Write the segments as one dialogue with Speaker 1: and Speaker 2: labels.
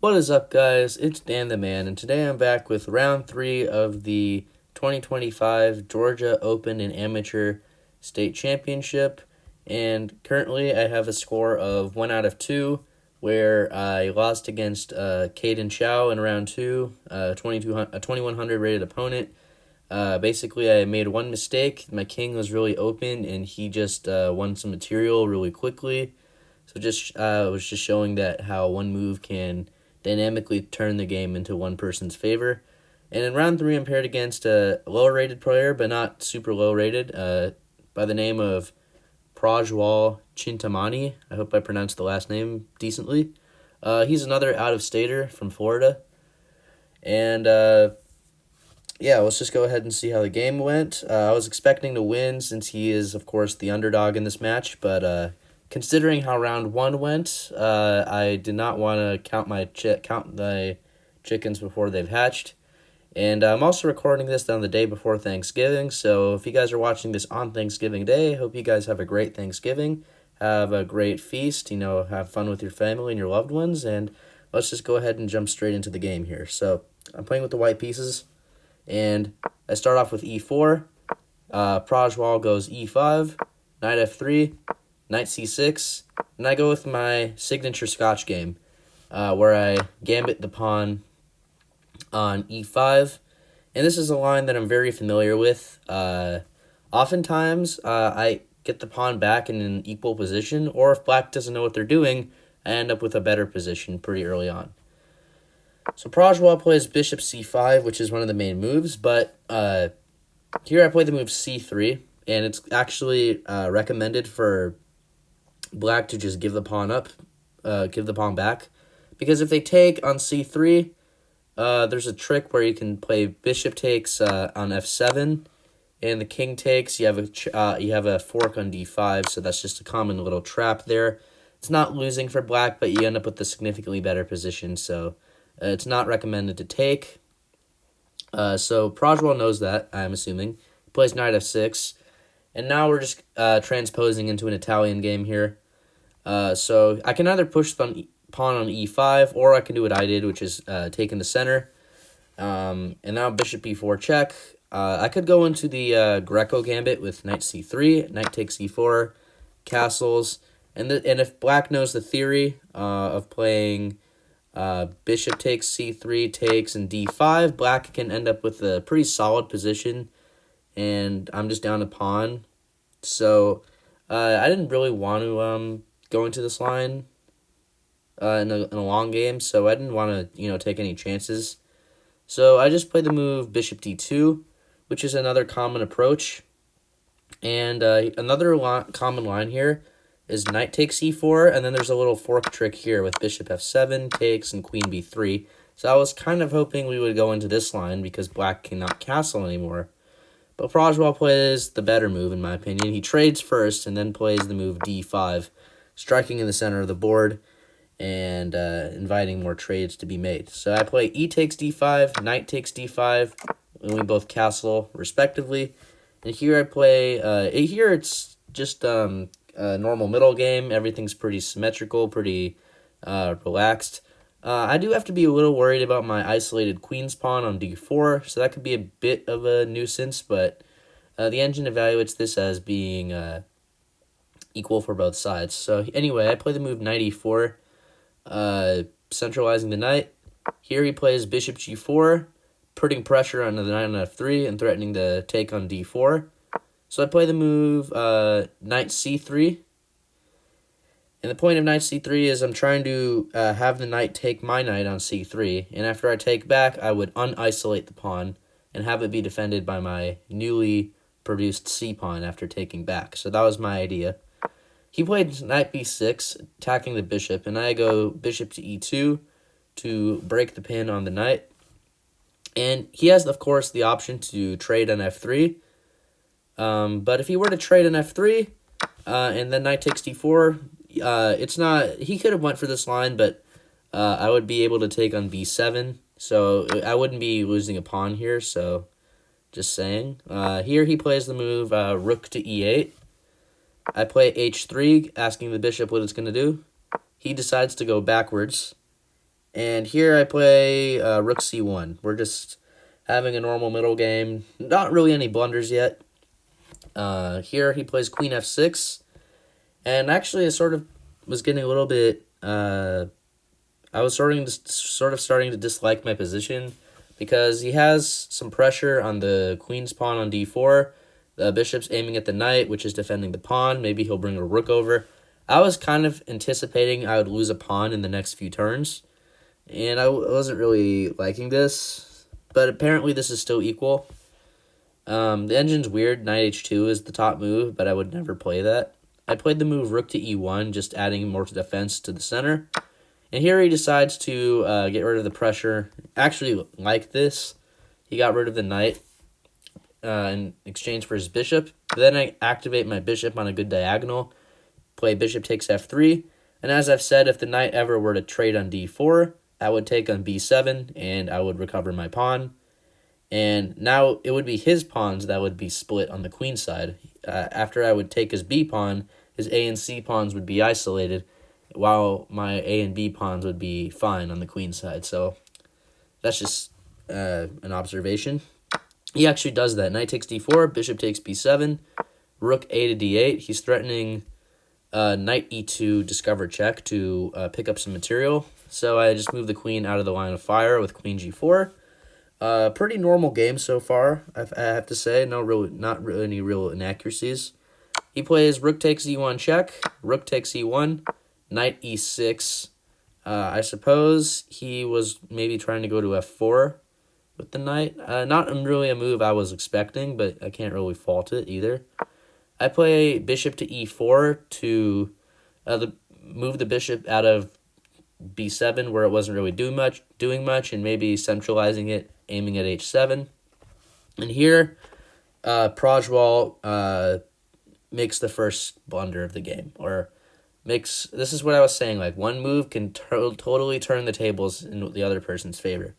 Speaker 1: What is up, guys? It's Dan the Man, and today I'm back with round 3 of the 2025 Georgia Open and Amateur State Championship. And currently, I have a score of 1 out of 2, where I lost against Caden Chow in round 2, a 2100 rated opponent. Basically, I made one mistake. My king was really open, and he just won some material really quickly. So just was just showing that how one move can dynamically turn the game into one person's favor. And in round 3, I'm paired against a lower rated player, but not super low rated, by the name of Prajwal Chintamani. I hope I pronounced the last name decently. He's another out-of-stater from Florida. And yeah, let's just go ahead and see how the game went. I was expecting to win since he is, of course, the underdog in this match, but considering how round 1 went, I did not want to count my chickens before they've hatched. And I'm also recording this on the day before Thanksgiving, so if you guys are watching this on Thanksgiving Day, I hope you guys have a great Thanksgiving. Have a great feast, have fun with your family and your loved ones, and let's just go ahead and jump straight into the game here. So I'm playing with the white pieces, and I start off with e4. Prajwal goes e5, knight f3, knight c6, and I go with my signature Scotch game, where I gambit the pawn on e5, and this is a line that I'm very familiar with. Oftentimes, I get the pawn back in an equal position, or if black doesn't know what they're doing, I end up with a better position pretty early on. So Prajwal plays bishop c5, which is one of the main moves, but here I play the move c3, and it's actually recommended for black to just give the pawn up, give the pawn back, because if they take on c3, there's a trick where you can play bishop takes on f7, and the king takes. You have a fork on d5, so that's just a common little trap there. It's not losing for black, but you end up with a significantly better position, so it's not recommended to take. So Prajwal knows that, I'm assuming. He plays knight f6, and now we're just transposing into an Italian game here. So I can either push the pawn on e5, or I can do what I did, which is take in the center. And now bishop e4 check. I could go into the Greco gambit with knight c3, knight takes e4, castles, and if black knows the theory of playing bishop takes c3, takes, and d5, black can end up with a pretty solid position, and I'm just down a pawn. So I didn't really want to go into this line in a long game, so I didn't want to take any chances. So I just played the move bishop d2, which is another common approach. And another common line here is knight takes e4, and then there's a little fork trick here with bishop f7, takes, and queen b3. So I was kind of hoping we would go into this line because black cannot castle anymore. But Prajwal plays the better move, in my opinion. He trades first and then plays the move d5, striking in the center of the board and inviting more trades to be made. So I play e takes d5, knight takes d5, and we both castle respectively. And here I play, here it's just a normal middle game. Everything's pretty symmetrical, pretty relaxed. I do have to be a little worried about my isolated queen's pawn on d4, so that could be a bit of a nuisance, but the engine evaluates this as being equal for both sides. So anyway, I play the move knight e4, centralizing the knight. Here he plays bishop g4, putting pressure on the knight on f3 and threatening to take on d4. So I play the move knight c3. And the point of knight c3 is I'm trying to have the knight take my knight on c3. And after I take back, I would unisolate the pawn and have it be defended by my newly produced c-pawn after taking back. So that was my idea. He played knight b6, attacking the bishop, and I go bishop to e2 to break the pin on the knight. And he has, of course, the option to trade on f3. But if he were to trade on f3, and then knight takes d4, it's not... He could have went for this line, but I would be able to take on b7, so I wouldn't be losing a pawn here, so just saying. Here he plays the move rook to e8. I play h3, asking the bishop what it's going to do. He decides to go backwards, And here I play rook c1. We're just having a normal middle game. Not really any blunders yet. Here he plays queen f6. And actually I sort of was getting a little bit... I was starting to dislike my position because he has some pressure on the queen's pawn on d4. The bishop's aiming at the knight, which is defending the pawn. Maybe he'll bring a rook over. I was kind of anticipating I would lose a pawn in the next few turns, and I wasn't really liking this, but apparently this is still equal. The engine's weird. Knight h2 is the top move, but I would never play that. I played the move rook to e1, just adding more to defense to the center. And here he decides to get rid of the pressure. Actually, like this, he got rid of the knight in exchange for his bishop. Then I activate my bishop on a good diagonal, play bishop takes f3. And as I've said, if the knight ever were to trade on d4, I would take on b7, and I would recover my pawn. And now it would be his pawns that would be split on the queen side. After I would take his b pawn, his a and c pawns would be isolated, while my a and b pawns would be fine on the queen side. So that's just an observation. He actually does that. Knight takes d4, bishop takes b7, rook a to d8. He's threatening knight e2 discover check to pick up some material. So I just move the queen out of the line of fire with queen g4. Pretty normal game so far, I have to say. Not really any real inaccuracies. He plays rook takes e1 check, rook takes e1, knight e6. I suppose he was maybe trying to go to f4 with the knight. Not really a move I was expecting, but I can't really fault it either. I play bishop to e4 to move the bishop out of b7 where it wasn't really doing much, and maybe centralizing it, aiming at h7. And here, Prajwal makes the first blunder of the game, this is what I was saying, like one move can totally turn the tables in the other person's favor.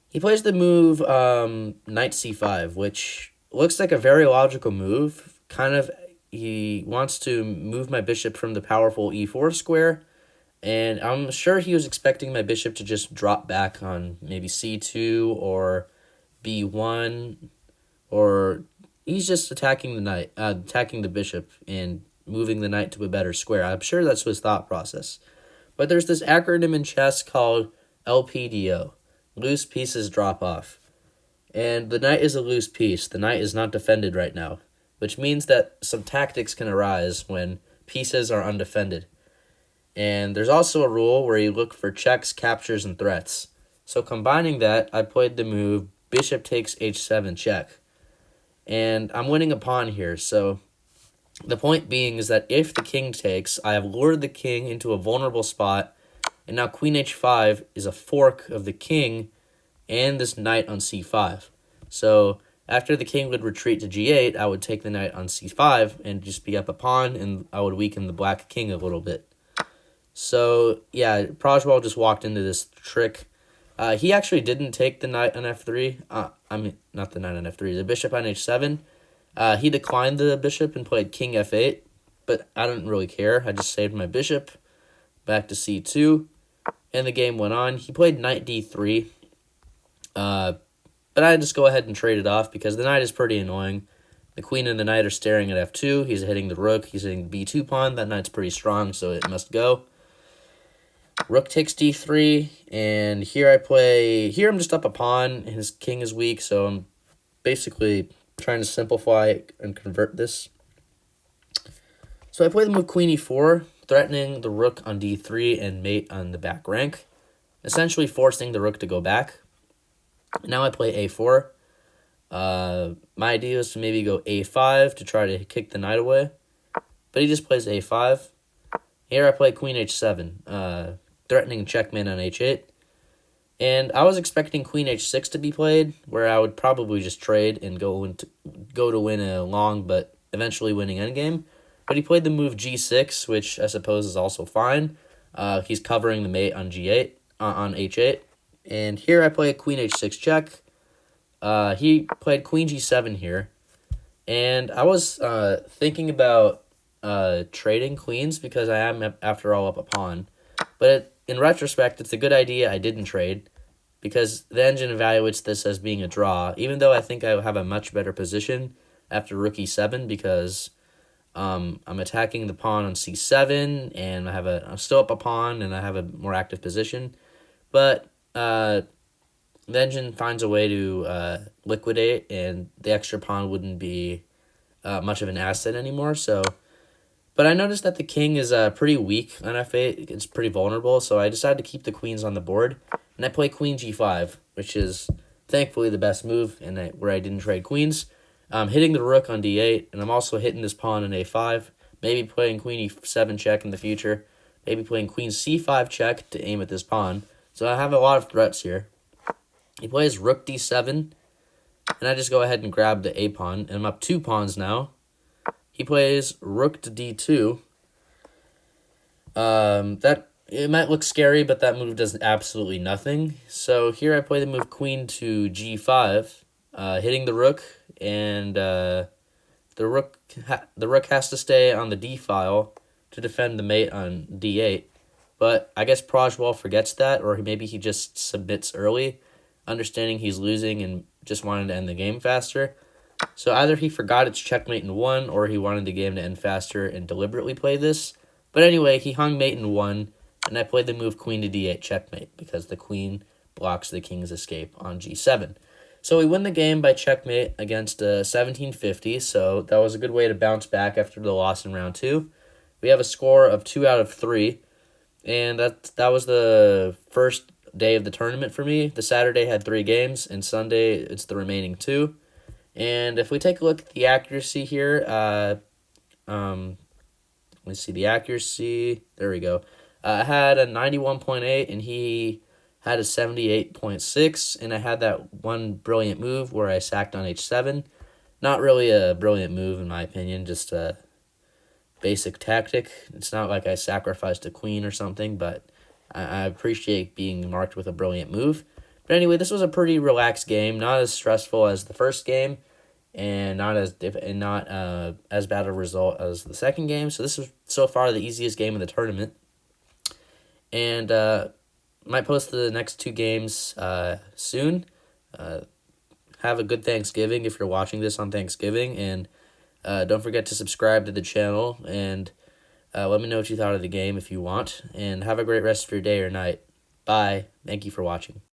Speaker 1: He plays the move knight c5, which looks like a very logical move. He wants to move my bishop from the powerful e4 square, and I'm sure he was expecting my bishop to just drop back on maybe c2 or b1, or he's just attacking the bishop and moving the knight to a better square. I'm sure that's his thought process. But there's this acronym in chess called LPDO. Loose pieces drop off. And the knight is a loose piece. The knight is not defended right now, which means that some tactics can arise when pieces are undefended. And there's also a rule where you look for checks, captures, and threats. So combining that, I played the move bishop takes h7 check. And I'm winning a pawn here, so the point being is that if the king takes, I have lured the king into a vulnerable spot, and now queen h5 is a fork of the king and this knight on c5. So after the king would retreat to g8, I would take the knight on c5 and just be up a pawn, and I would weaken the black king a little bit. So yeah, Prajwal just walked into this trick. He actually didn't take the knight on f3. Not the knight on f3, the bishop on h7. He declined the bishop and played king f8, but I didn't really care. I just saved my bishop back to c2, and the game went on. He played knight d3, but I just go ahead and trade it off because the knight is pretty annoying. The queen and the knight are staring at f2. He's hitting the rook. He's hitting the b2 pawn. That knight's pretty strong, so it must go. Rook takes d3, and here I'm just up a pawn. His king is weak, so I'm basically trying to simplify and convert this. So I play the move queen e4, threatening the rook on d3 and mate on the back rank, essentially forcing the rook to go back. Now I play a4. My idea is to maybe go a5 to try to kick the knight away, but he just plays a5. Here I play queen h7, threatening checkmate on h8. And I was expecting queen h6 to be played, where I would probably just trade and go to win a long but eventually winning endgame. But he played the move g6, which I suppose is also fine. He's covering the mate on g8 on h8. And here I play a queen h6 check. He played queen g7 here. And I was thinking about trading queens because I am, after all, up a pawn. But in retrospect, it's a good idea I didn't trade because the engine evaluates this as being a draw, even though I think I have a much better position after rook e7 because I'm attacking the pawn on c7 and I'm still up a pawn and I have a more active position. But the engine finds a way to liquidate, and the extra pawn wouldn't be much of an asset anymore. But I noticed that the king is pretty weak on f8. It's pretty vulnerable, so I decided to keep the queens on the board, and I play queen g5, which is thankfully the best move, and where I didn't trade queens. I'm hitting the rook on d8, and I'm also hitting this pawn on a5. Maybe playing queen e7 check in the future. Maybe playing queen c5 check to aim at this pawn. So I have a lot of threats here. He plays rook d7, and I just go ahead and grab the a pawn, and I'm up 2 pawns now. He plays rook to d2. That it might look scary, but that move does absolutely nothing. So here I play the move queen to g5, hitting the rook, and the rook has to stay on the d file to defend the mate on d8. But I guess Prajwal forgets that, or maybe he just submits early, understanding he's losing and just wanted to end the game faster. So either he forgot it's checkmate in 1, or he wanted the game to end faster and deliberately play this. But anyway, he hung mate in 1, and I played the move queen to d8 checkmate, because the queen blocks the king's escape on g7. So we win the game by checkmate against 1750, so that was a good way to bounce back after the loss in round 2. We have a score of 2 out of 3, and that was the first day of the tournament for me. The Saturday had 3 games, and Sunday it's the remaining 2. And if we take a look at the accuracy here, let's see the accuracy. There we go. I had a 91.8, and he had a 78.6, and I had that one brilliant move where I sacked on h7. Not really a brilliant move, in my opinion, just a basic tactic. It's not like I sacrificed a queen or something, but I appreciate being marked with a brilliant move. But anyway, this was a pretty relaxed game, not as stressful as the first game, and not as bad a result as the second game. So this was so far the easiest game of the tournament. And might post the next 2 games soon. Have a good Thanksgiving if you're watching this on Thanksgiving, and don't forget to subscribe to the channel, and let me know what you thought of the game if you want, and have a great rest of your day or night. Bye. Thank you for watching.